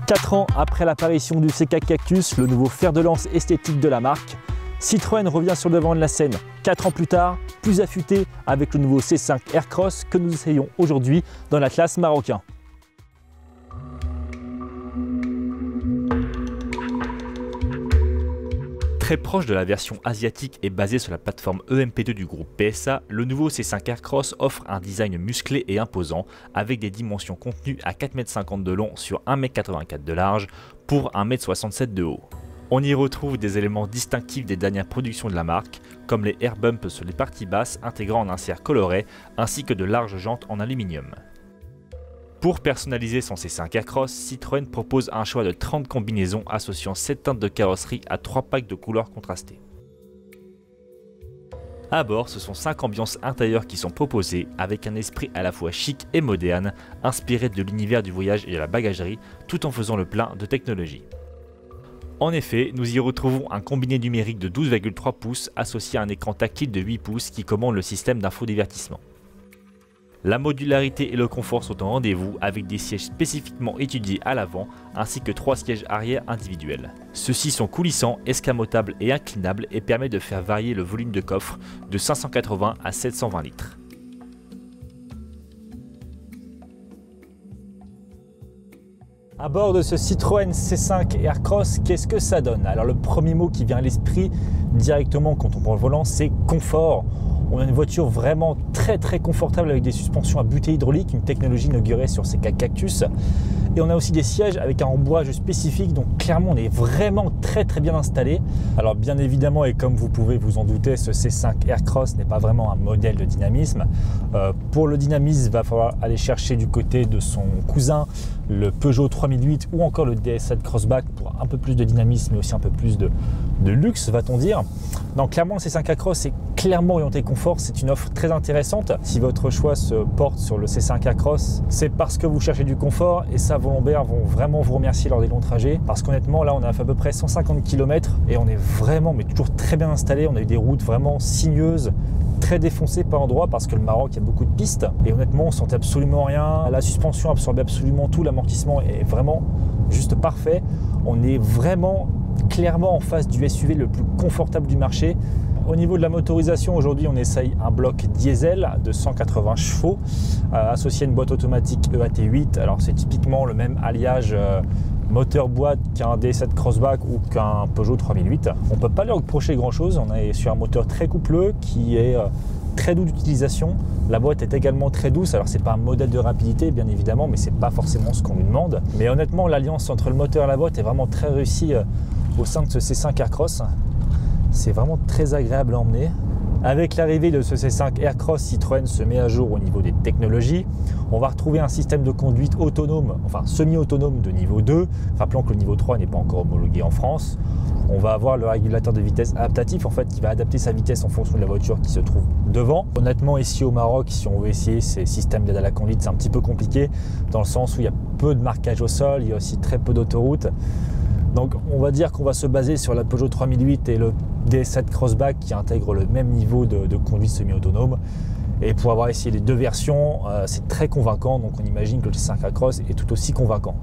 4 ans après l'apparition du C4 Cactus, le nouveau fer de lance esthétique de la marque, Citroën revient sur le devant de la scène 4 ans plus tard, plus affûté avec le nouveau C5 Aircross que nous essayons aujourd'hui dans l'Atlas marocain. Très proche de la version asiatique et basé sur la plateforme EMP2 du groupe PSA, le nouveau C5 Aircross offre un design musclé et imposant avec des dimensions contenues à 4,50 m de long sur 1,84 m de large pour 1,67 m de haut. On y retrouve des éléments distinctifs des dernières productions de la marque, comme les air bumps sur les parties basses intégrant un insert coloré ainsi que de larges jantes en aluminium. Pour personnaliser son C5 Aircross, Citroën propose un choix de 30 combinaisons associant 7 teintes de carrosserie à 3 packs de couleurs contrastées. À bord, ce sont 5 ambiances intérieures qui sont proposées avec un esprit à la fois chic et moderne, inspiré de l'univers du voyage et de la bagagerie, tout en faisant le plein de technologie. En effet, nous y retrouvons un combiné numérique de 12,3 pouces associé à un écran tactile de 8 pouces qui commande le système d'infodivertissement. La modularité et le confort sont au rendez-vous avec des sièges spécifiquement étudiés à l'avant ainsi que 3 sièges arrière individuels. Ceux-ci sont coulissants, escamotables et inclinables et permettent de faire varier le volume de coffre de 580 à 720 litres. À bord de ce Citroën C5 Aircross, qu'est-ce que ça donne? Alors le premier mot qui vient à l'esprit directement quand on prend le volant, c'est confort. On a une voiture vraiment très confortable avec des suspensions à butée hydraulique, une technologie inaugurée sur C4 Cactus. Et on a aussi des sièges avec un rembourrage spécifique, donc clairement on est vraiment très bien installé. Alors bien évidemment, et comme vous pouvez vous en douter, ce C5 Aircross n'est pas vraiment un modèle de dynamisme. Pour le dynamisme, il va falloir aller chercher du côté de son cousin, le Peugeot 3008 ou encore le DS7 Crossback pour un peu plus de dynamisme et aussi un peu plus de luxe, va-t-on dire. Donc clairement, le C5 Aircross est clairement orienté confort, c'est une offre très intéressante. Si votre choix se porte sur le C5 Aircross, c'est parce que vous cherchez du confort et ça, vos lombaires vont vraiment vous remercier lors des longs trajets. Parce qu'honnêtement, là, on a fait à peu près 150 km et on est vraiment, mais toujours très bien installé. On a eu des routes vraiment sinueuses, très défoncées par endroits parce que le Maroc, il y a beaucoup de pistes. Et honnêtement, on ne sentait absolument rien. La suspension absorbait absolument tout. L'amortissement est vraiment juste parfait. On est vraiment clairement en face du SUV le plus confortable du marché. Au niveau de la motorisation, aujourd'hui on essaye un bloc diesel de 180 chevaux associé à une boîte automatique EAT8. Alors c'est typiquement le même alliage moteur-boîte qu'un DS7 Crossback ou qu'un Peugeot 3008. On ne peut pas lui reprocher grand chose, on est sur un moteur très coupleux qui est très doux d'utilisation. La boîte est également très douce, alors c'est pas un modèle de rapidité bien évidemment, mais c'est pas forcément ce qu'on lui demande. Mais honnêtement, l'alliance entre le moteur et la boîte est vraiment très réussie au sein de ce C5 Aircross. C'est vraiment très agréable à emmener. Avec l'arrivée de ce C5 Aircross, Citroën se met à jour au niveau des technologies. On va retrouver un système de conduite autonome, enfin semi-autonome de niveau 2. Rappelons que le niveau 3 n'est pas encore homologué en France. On va avoir le régulateur de vitesse adaptatif en fait, qui va adapter sa vitesse en fonction de la voiture qui se trouve devant. Honnêtement, ici au Maroc, si on veut essayer ces systèmes d'aide à la conduite, c'est un petit peu compliqué dans le sens où il y a peu de marquage au sol, il y a aussi très peu d'autoroutes. Donc on va dire qu'on va se baser sur la Peugeot 3008 et le DS7 Crossback qui intègrent le même niveau de conduite semi-autonome. Et pour avoir essayé les deux versions, c'est très convaincant, donc on imagine que le C5 Aircross est tout aussi convaincant.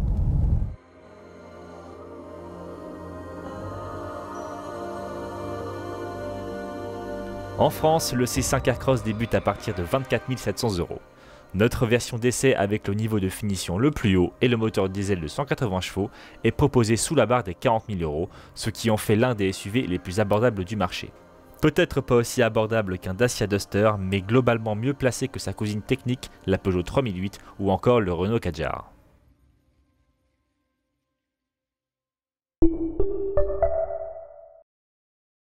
En France, le C5 Aircross débute à partir de 24 700 €. Notre version d'essai avec le niveau de finition le plus haut et le moteur diesel de 180 chevaux est proposé sous la barre des 40 000 €, ce qui en fait l'un des SUV les plus abordables du marché. Peut-être pas aussi abordable qu'un Dacia Duster, mais globalement mieux placé que sa cousine technique, la Peugeot 3008 ou encore le Renault Kadjar.